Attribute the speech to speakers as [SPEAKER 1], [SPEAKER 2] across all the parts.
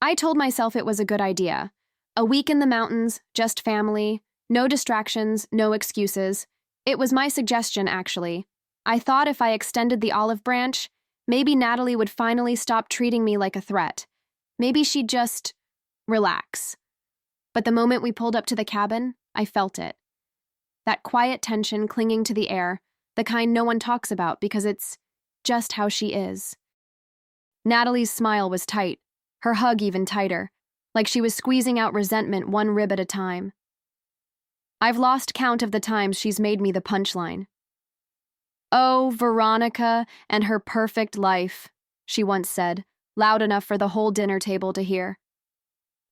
[SPEAKER 1] I told myself it was a good idea. A week in the mountains, just family, no distractions, no excuses. It was my suggestion, actually. I thought if I extended the olive branch, maybe Natalie would finally stop treating me like a threat. Maybe she'd just relax. But the moment we pulled up to the cabin, I felt it. That quiet tension clinging to the air, the kind no one talks about because it's just how she is. Natalie's smile was tight, her hug even tighter, like she was squeezing out resentment one rib at a time. I've lost count of the times she's made me the punchline. "Oh, Veronica and her perfect life," she once said, loud enough for the whole dinner table to hear.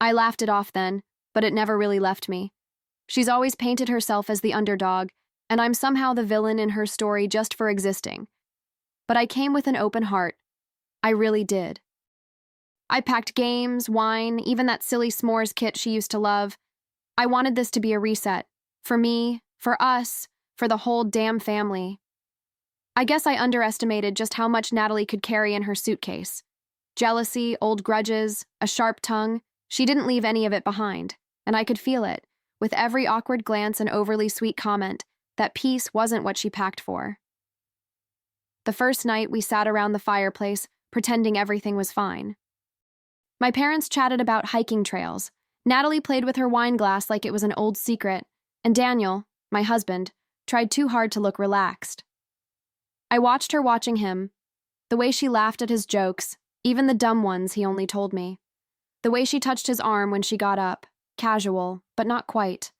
[SPEAKER 1] I laughed it off then, but it never really left me. She's always painted herself as the underdog, and I'm somehow the villain in her story just for existing. But I came with an open heart. I really did. I packed games, wine, even that silly s'mores kit she used to love. I wanted this to be a reset. For me, for us, for the whole damn family. I guess I underestimated just how much Natalie could carry in her suitcase. Jealousy, old grudges, a sharp tongue. She didn't leave any of it behind, and I could feel it, with every awkward glance and overly sweet comment, that peace wasn't what she packed for. The first night, we sat around the fireplace, pretending everything was fine. My parents chatted about hiking trails. Natalie played with her wine glass like it was an old secret, and Daniel, my husband, tried too hard to look relaxed. I watched her watching him, the way she laughed at his jokes, even the dumb ones he only told me. The way she touched his arm when she got up, casual, but not quite.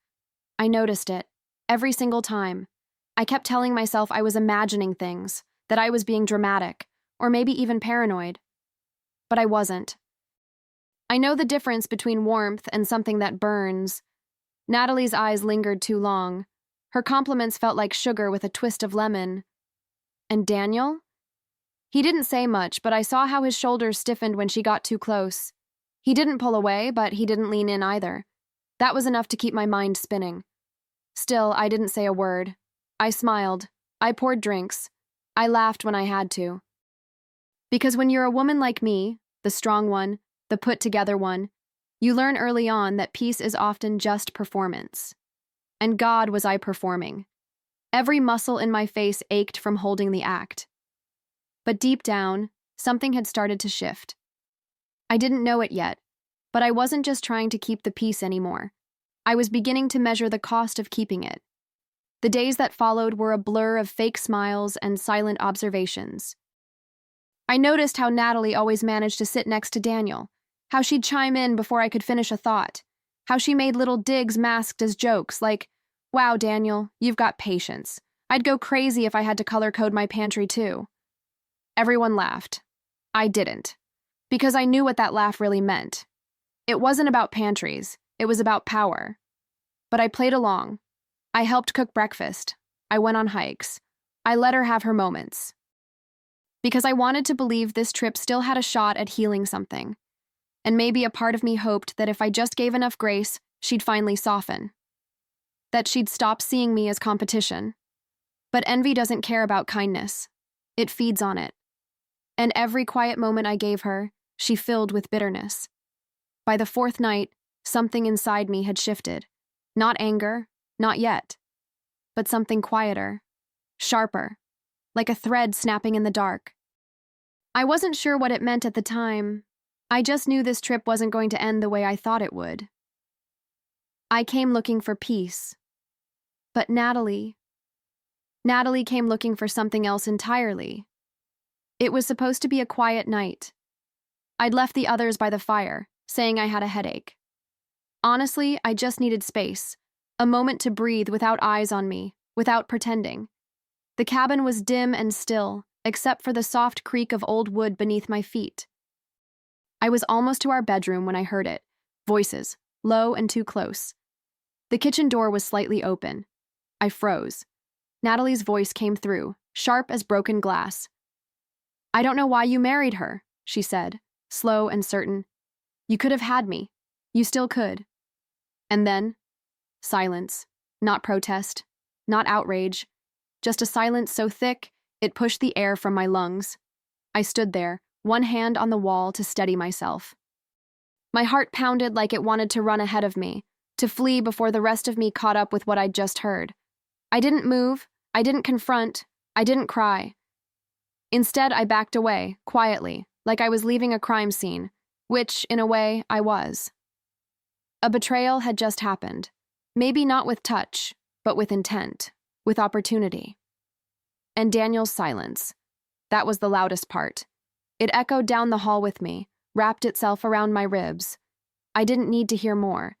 [SPEAKER 1] I noticed it, every single time. I kept telling myself I was imagining things, that I was being dramatic, or maybe even paranoid. But I wasn't. I know the difference between warmth and something that burns. Natalie's eyes lingered too long. Her compliments felt like sugar with a twist of lemon. And Daniel? He didn't say much, but I saw how his shoulders stiffened when she got too close. He didn't pull away, but he didn't lean in either. That was enough to keep my mind spinning. Still, I didn't say a word. I smiled. I poured drinks. I laughed when I had to. Because when you're a woman like me, the strong one, the put-together one, you learn early on that peace is often just performance. And God, was I performing. Every muscle in my face ached from holding the act. But deep down, something had started to shift. I didn't know it yet, but I wasn't just trying to keep the peace anymore. I was beginning to measure the cost of keeping it. The days that followed were a blur of fake smiles and silent observations. I noticed how Natalie always managed to sit next to Daniel, how she'd chime in before I could finish a thought, how she made little digs masked as jokes, like, "Wow, Daniel, you've got patience. I'd go crazy if I had to color code my pantry too." Everyone laughed. I didn't, because I knew what that laugh really meant. It wasn't about pantries, it was about power. But I played along. I helped cook breakfast. I went on hikes. I let her have her moments. Because I wanted to believe this trip still had a shot at healing something. And maybe a part of me hoped that if I just gave enough grace, she'd finally soften. That she'd stop seeing me as competition. But envy doesn't care about kindness. It feeds on it. And every quiet moment I gave her, she filled with bitterness. By the fourth night, something inside me had shifted. Not anger, not yet. But something quieter, sharper, like a thread snapping in the dark. I wasn't sure what it meant at the time. I just knew this trip wasn't going to end the way I thought it would. I came looking for peace. But Natalie came looking for something else entirely. It was supposed to be a quiet night. I'd left the others by the fire, saying I had a headache. Honestly, I just needed space, a moment to breathe without eyes on me, without pretending. The cabin was dim and still, except for the soft creak of old wood beneath my feet. I was almost to our bedroom when I heard it. Voices, low and too close. The kitchen door was slightly open. I froze. Natalie's voice came through, sharp as broken glass. "I don't know why you married her," she said, slow and certain. "You could have had me. You still could." And then, silence. Not protest, not outrage. Just a silence so thick, it pushed the air from my lungs. I stood there, one hand on the wall to steady myself. My heart pounded like it wanted to run ahead of me, to flee before the rest of me caught up with what I'd just heard. I didn't move, I didn't confront, I didn't cry. Instead, I backed away, quietly, like I was leaving a crime scene, which, in a way, I was. A betrayal had just happened. Maybe not with touch, but with intent, with opportunity. And Daniel's silence. That was the loudest part. It echoed down the hall with me, wrapped itself around my ribs. I didn't need to hear more.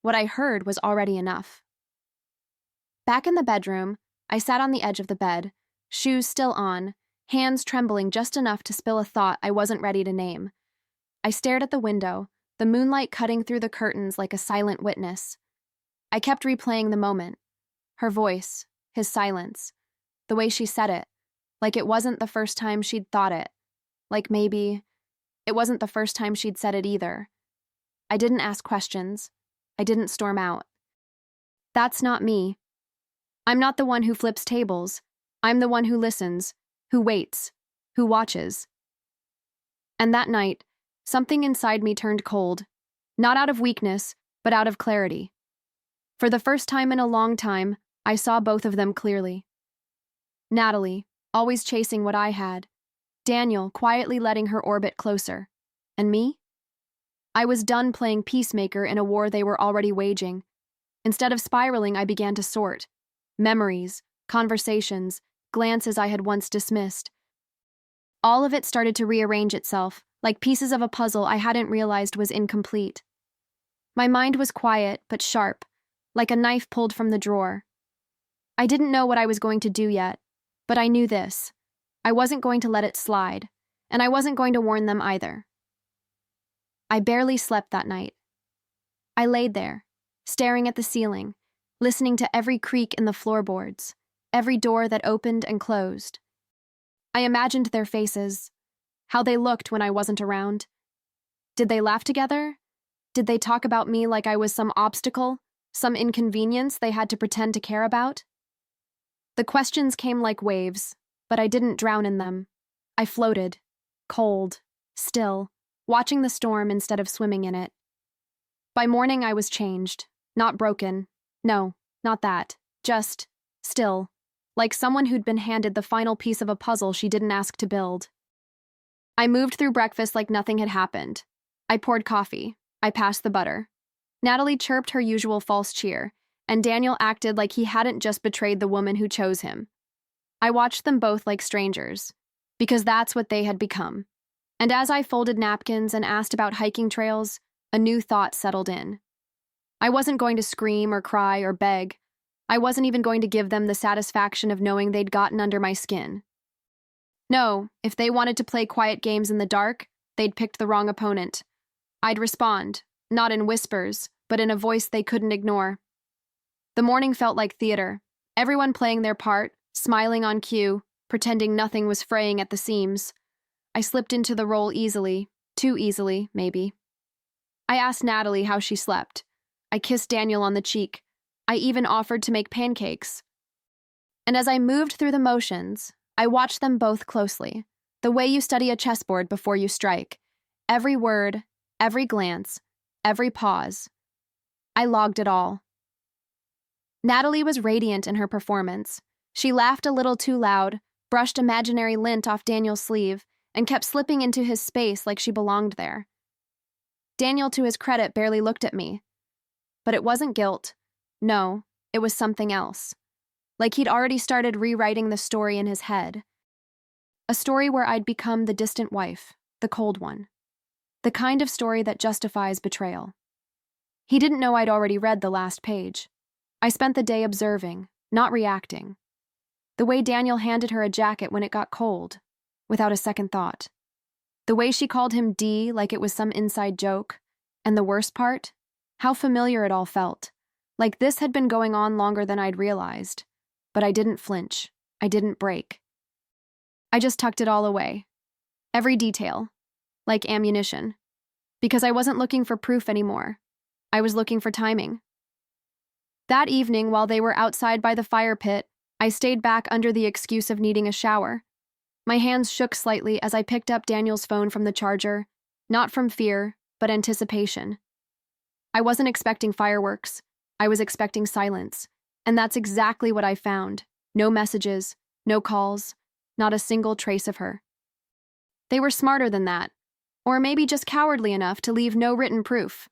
[SPEAKER 1] What I heard was already enough. Back in the bedroom, I sat on the edge of the bed, shoes still on, hands trembling just enough to spill a thought I wasn't ready to name. I stared at the window, the moonlight cutting through the curtains like a silent witness. I kept replaying the moment. Her voice, his silence, the way she said it, like it wasn't the first time she'd thought it, like maybe it wasn't the first time she'd said it either. I didn't ask questions. I didn't storm out. That's not me. I'm not the one who flips tables. I'm the one who listens, who waits, who watches. And that night, something inside me turned cold, not out of weakness, but out of clarity. For the first time in a long time, I saw both of them clearly. Natalie, always chasing what I had. Daniel, quietly letting her orbit closer. And me? I was done playing peacemaker in a war they were already waging. Instead of spiraling, I began to sort. Memories, conversations, glances I had once dismissed. All of it started to rearrange itself, like pieces of a puzzle I hadn't realized was incomplete. My mind was quiet, but sharp, like a knife pulled from the drawer. I didn't know what I was going to do yet, but I knew this. I wasn't going to let it slide, and I wasn't going to warn them either. I barely slept that night. I laid there, staring at the ceiling, listening to every creak in the floorboards, every door that opened and closed. I imagined their faces, how they looked when I wasn't around. Did they laugh together? Did they talk about me like I was some obstacle, some inconvenience they had to pretend to care about? The questions came like waves, but I didn't drown in them. I floated, cold, still, watching the storm instead of swimming in it. By morning, I was changed, not broken. No, not that. Just still, like someone who'd been handed the final piece of a puzzle she didn't ask to build. I moved through breakfast like nothing had happened. I poured coffee. I passed the butter. Natalie chirped her usual false cheer, and Daniel acted like he hadn't just betrayed the woman who chose him. I watched them both like strangers, because that's what they had become. And as I folded napkins and asked about hiking trails, a new thought settled in. I wasn't going to scream or cry or beg. I wasn't even going to give them the satisfaction of knowing they'd gotten under my skin. No, if they wanted to play quiet games in the dark, they'd picked the wrong opponent. I'd respond, not in whispers, but in a voice they couldn't ignore. The morning felt like theater, everyone playing their part, smiling on cue, pretending nothing was fraying at the seams. I slipped into the role easily, too easily, maybe. I asked Natalie how she slept. I kissed Daniel on the cheek. I even offered to make pancakes. And as I moved through the motions, I watched them both closely, the way you study a chessboard before you strike. Every word, every glance, every pause. I logged it all. Natalie was radiant in her performance. She laughed a little too loud, brushed imaginary lint off Daniel's sleeve, and kept slipping into his space like she belonged there. Daniel, to his credit, barely looked at me. But it wasn't guilt. No, it was something else. Like he'd already started rewriting the story in his head. A story where I'd become the distant wife, the cold one. The kind of story that justifies betrayal. He didn't know I'd already read the last page. I spent the day observing, not reacting. The way Daniel handed her a jacket when it got cold, without a second thought. The way she called him D like it was some inside joke. And the worst part? How familiar it all felt. Like this had been going on longer than I'd realized. But I didn't flinch. I didn't break. I just tucked it all away. Every detail. Like ammunition. Because I wasn't looking for proof anymore. I was looking for timing. That evening, while they were outside by the fire pit, I stayed back under the excuse of needing a shower. My hands shook slightly as I picked up Daniel's phone from the charger, not from fear, but anticipation. I wasn't expecting fireworks. I was expecting silence. And that's exactly what I found. No messages, no calls, not a single trace of her. They were smarter than that, or maybe just cowardly enough to leave no written proof.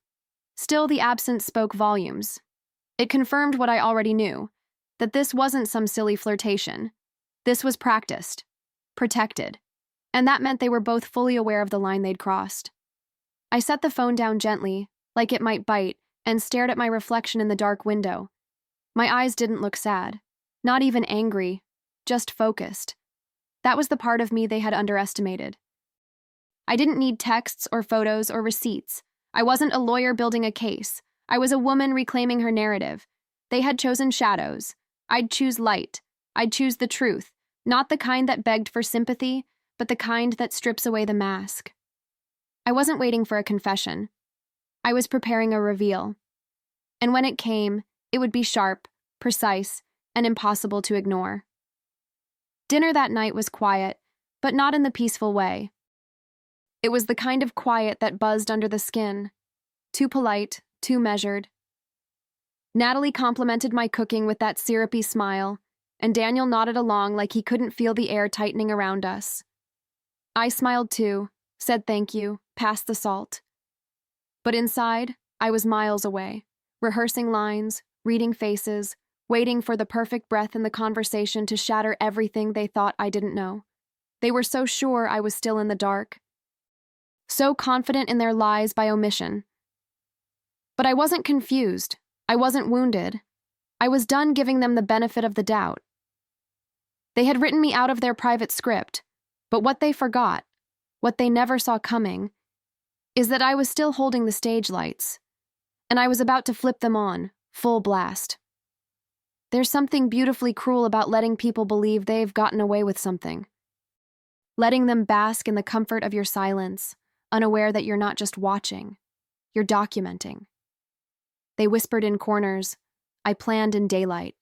[SPEAKER 1] Still, the absence spoke volumes. It confirmed what I already knew, that this wasn't some silly flirtation. This was practiced, protected, and that meant they were both fully aware of the line they'd crossed. I set the phone down gently, like it might bite, and stared at my reflection in the dark window. My eyes didn't look sad, not even angry, just focused. That was the part of me they had underestimated. I didn't need texts or photos or receipts. I wasn't a lawyer building a case. I was a woman reclaiming her narrative. They had chosen shadows. I'd choose light. I'd choose the truth, not the kind that begged for sympathy, but the kind that strips away the mask. I wasn't waiting for a confession. I was preparing a reveal. And when it came, it would be sharp, precise, and impossible to ignore. Dinner that night was quiet, but not in the peaceful way. It was the kind of quiet that buzzed under the skin. Too polite, too measured. Natalie complimented my cooking with that syrupy smile, and Daniel nodded along like he couldn't feel the air tightening around us. I smiled too, said thank you, passed the salt. But inside, I was miles away, rehearsing lines, reading faces, waiting for the perfect breath in the conversation to shatter everything they thought I didn't know. They were so sure I was still in the dark, so confident in their lies by omission. But I wasn't confused. I wasn't wounded. I was done giving them the benefit of the doubt. They had written me out of their private script, but what they forgot, what they never saw coming, is that I was still holding the stage lights, and I was about to flip them on, full blast. There's something beautifully cruel about letting people believe they've gotten away with something. Letting them bask in the comfort of your silence, unaware that you're not just watching, you're documenting. They whispered in corners, I planned in daylight,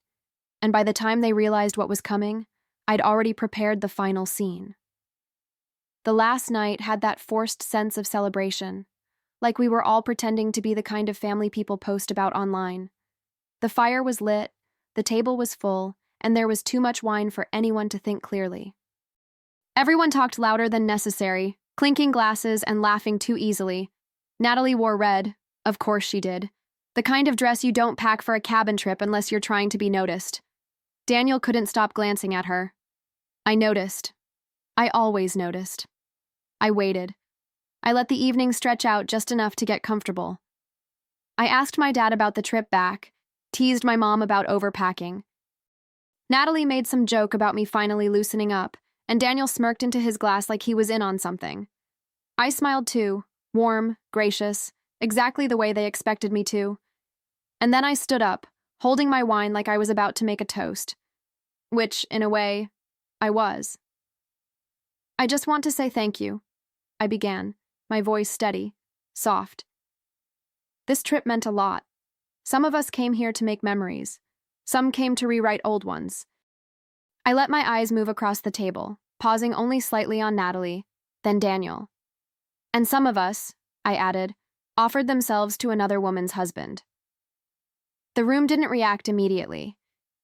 [SPEAKER 1] and by the time they realized what was coming, I'd already prepared the final scene. The last night had that forced sense of celebration, like we were all pretending to be the kind of family people post about online. The fire was lit, the table was full, and there was too much wine for anyone to think clearly. Everyone talked louder than necessary, clinking glasses and laughing too easily. Natalie wore red, of course she did, the kind of dress you don't pack for a cabin trip unless you're trying to be noticed. Daniel couldn't stop glancing at her. I noticed. I always noticed. I waited. I let the evening stretch out just enough to get comfortable. I asked my dad about the trip back, teased my mom about overpacking. Natalie made some joke about me finally loosening up, and Daniel smirked into his glass like he was in on something. I smiled too, warm, gracious, exactly the way they expected me to. And then I stood up, holding my wine like I was about to make a toast. Which, in a way, I was. I just want to say thank you, I began, my voice steady, soft. This trip meant a lot. Some of us came here to make memories. Some came to rewrite old ones. I let my eyes move across the table, pausing only slightly on Natalie, then Daniel. And some of us, I added, offered themselves to another woman's husband. The room didn't react immediately.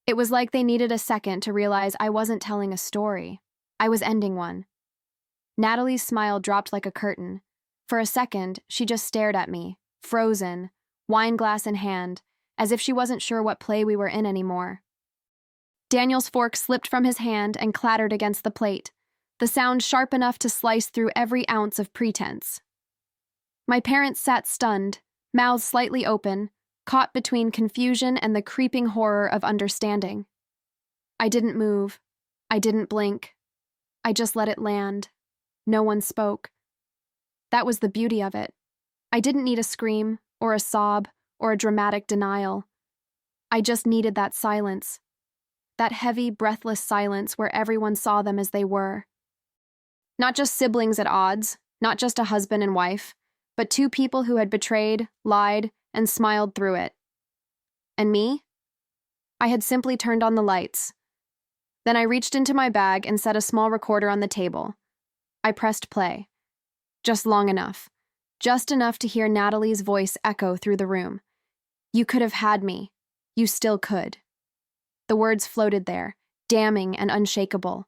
[SPEAKER 1] It was like they needed a second to realize I wasn't telling a story. I was ending one. Natalie's smile dropped like a curtain. For a second, she just stared at me, frozen, wine glass in hand, as if she wasn't sure what play we were in anymore. Daniel's fork slipped from his hand and clattered against the plate, the sound sharp enough to slice through every ounce of pretense. My parents sat stunned, mouths slightly open, caught between confusion and the creeping horror of understanding. I didn't move. I didn't blink. I just let it land. No one spoke. That was the beauty of it. I didn't need a scream, or a sob, or a dramatic denial. I just needed that silence. That heavy, breathless silence where everyone saw them as they were. Not just siblings at odds, not just a husband and wife, but two people who had betrayed, lied, and smiled through it. And me? I had simply turned on the lights. Then I reached into my bag and set a small recorder on the table. I pressed play. Just long enough. just enough to hear Natalie's voice echo through the room. You could have had me. You still could. The words floated there, damning and unshakable.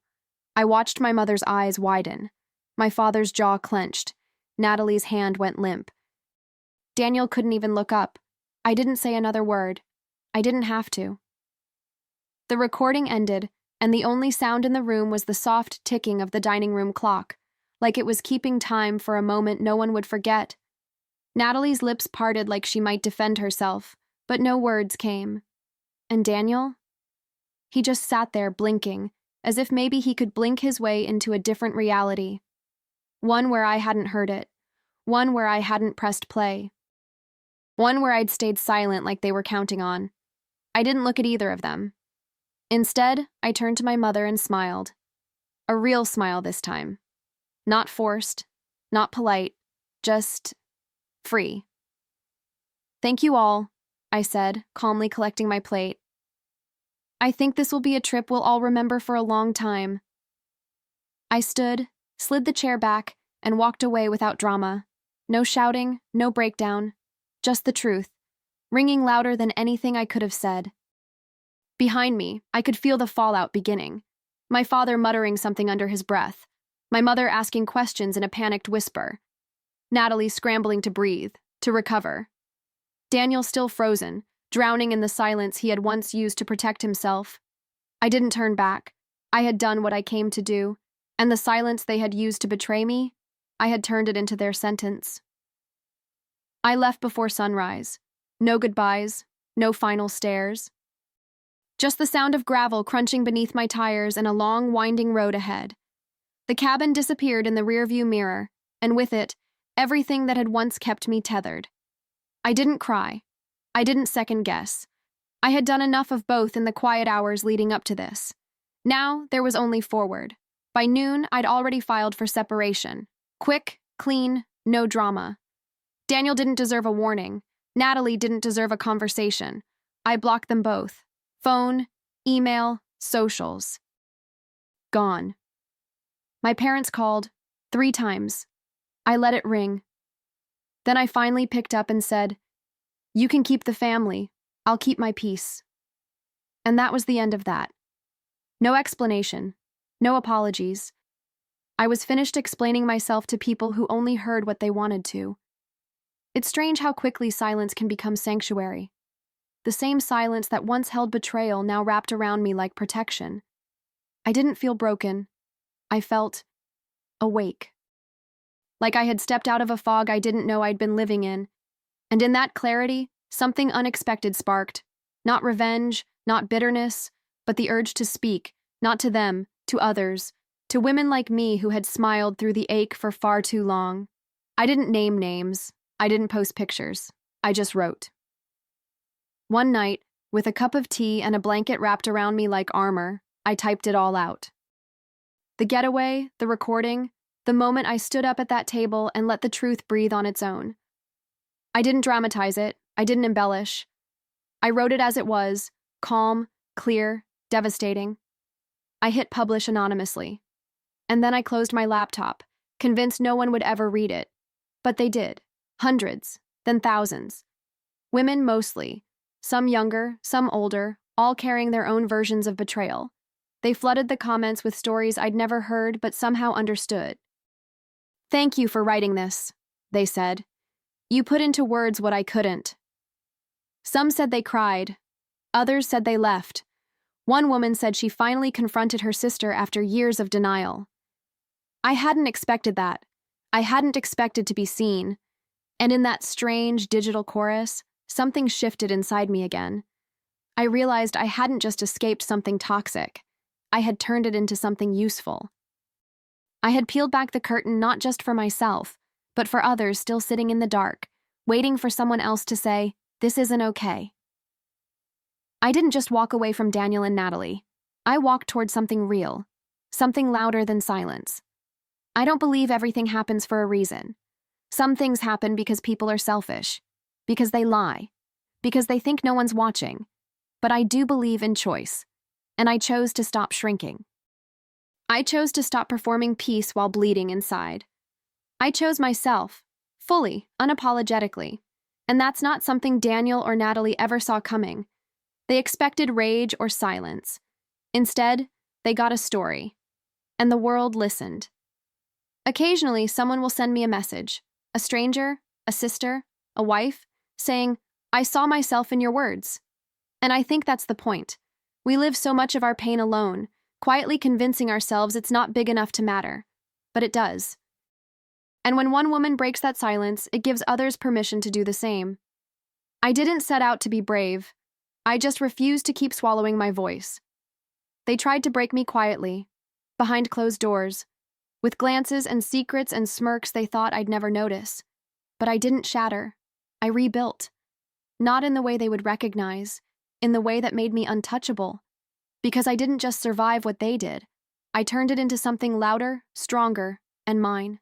[SPEAKER 1] I watched my mother's eyes widen. My father's jaw clenched. Natalie's hand went limp. Daniel couldn't even look up. I didn't say another word. I didn't have to. The recording ended, and the only sound in the room was the soft ticking of the dining room clock, like it was keeping time for a moment no one would forget. Natalie's lips parted like she might defend herself, but no words came. And Daniel? He just sat there blinking, as if maybe he could blink his way into a different reality. One where I hadn't heard it. One where I hadn't pressed play. One where I'd stayed silent like they were counting on. I didn't look at either of them. Instead, I turned to my mother and smiled. A real smile this time. Not forced, not polite, just free. Thank you all, I said, calmly collecting my plate. I think this will be a trip we'll all remember for a long time. I stood, slid the chair back, and walked away without drama. No shouting, no breakdown, just the truth, ringing louder than anything I could have said. Behind me, I could feel the fallout beginning. My father muttering something under his breath. My mother asking questions in a panicked whisper. Natalie scrambling to breathe, to recover. Daniel still frozen, drowning in the silence he had once used to protect himself. I didn't turn back. I had done what I came to do, and the silence they had used to betray me, I had turned it into their sentence. I left before sunrise. No goodbyes, no final stares. Just the sound of gravel crunching beneath my tires and a long, winding road ahead. The cabin disappeared in the rearview mirror, and with it, everything that had once kept me tethered. I didn't cry. I didn't second guess. I had done enough of both in the quiet hours leading up to this. Now, there was only forward. By noon, I'd already filed for separation. Quick, clean, no drama. Daniel didn't deserve a warning. Natalie didn't deserve a conversation. I blocked them both. Phone, email, socials. Gone. My parents called 3 times. I let it ring. Then I finally picked up and said, "You can keep the family. I'll keep my peace." And that was the end of that. No explanation. No apologies. I was finished explaining myself to people who only heard what they wanted to. It's strange how quickly silence can become sanctuary. The same silence that once held betrayal now wrapped around me like protection. I didn't feel broken. I felt awake. Like I had stepped out of a fog I didn't know I'd been living in. And in that clarity, something unexpected sparked. Not revenge, not bitterness, but the urge to speak, not to them, to others, to women like me who had smiled through the ache for far too long. I didn't name names. I didn't post pictures. I just wrote. One night, with a cup of tea and a blanket wrapped around me like armor, I typed it all out. The getaway, the recording, the moment I stood up at that table and let the truth breathe on its own. I didn't dramatize it. I didn't embellish. I wrote it as it was, calm, clear, devastating. I hit publish anonymously. And then I closed my laptop, convinced no one would ever read it. But they did. Hundreds, then thousands. Women mostly. Some younger, some older, all carrying their own versions of betrayal. They flooded the comments with stories I'd never heard but somehow understood. "Thank you for writing this," they said. "You put into words what I couldn't." Some said they cried. Others said they left. One woman said she finally confronted her sister after years of denial. I hadn't expected that. I hadn't expected to be seen. And in that strange digital chorus, something shifted inside me again. I realized I hadn't just escaped something toxic. I had turned it into something useful. I had peeled back the curtain not just for myself, but for others still sitting in the dark, waiting for someone else to say, "This isn't okay." I didn't just walk away from Daniel and Natalie. I walked toward something real, something louder than silence. I don't believe everything happens for a reason. Some things happen because people are selfish, because they lie, because they think no one's watching. But I do believe in choice, and I chose to stop shrinking. I chose to stop performing peace while bleeding inside. I chose myself, fully, unapologetically. And that's not something Daniel or Natalie ever saw coming. They expected rage or silence. Instead, they got a story. And the world listened. Occasionally, someone will send me a message, a stranger, a sister, a wife, saying, "I saw myself in your words." And I think that's the point. We live so much of our pain alone, quietly convincing ourselves it's not big enough to matter. But it does. And when one woman breaks that silence, it gives others permission to do the same. I didn't set out to be brave. I just refused to keep swallowing my voice. They tried to break me quietly, behind closed doors, with glances and secrets and smirks they thought I'd never notice. But I didn't shatter. I rebuilt. Not in the way they would recognize, in the way that made me untouchable. Because I didn't just survive what they did. I turned it into something louder, stronger, and mine.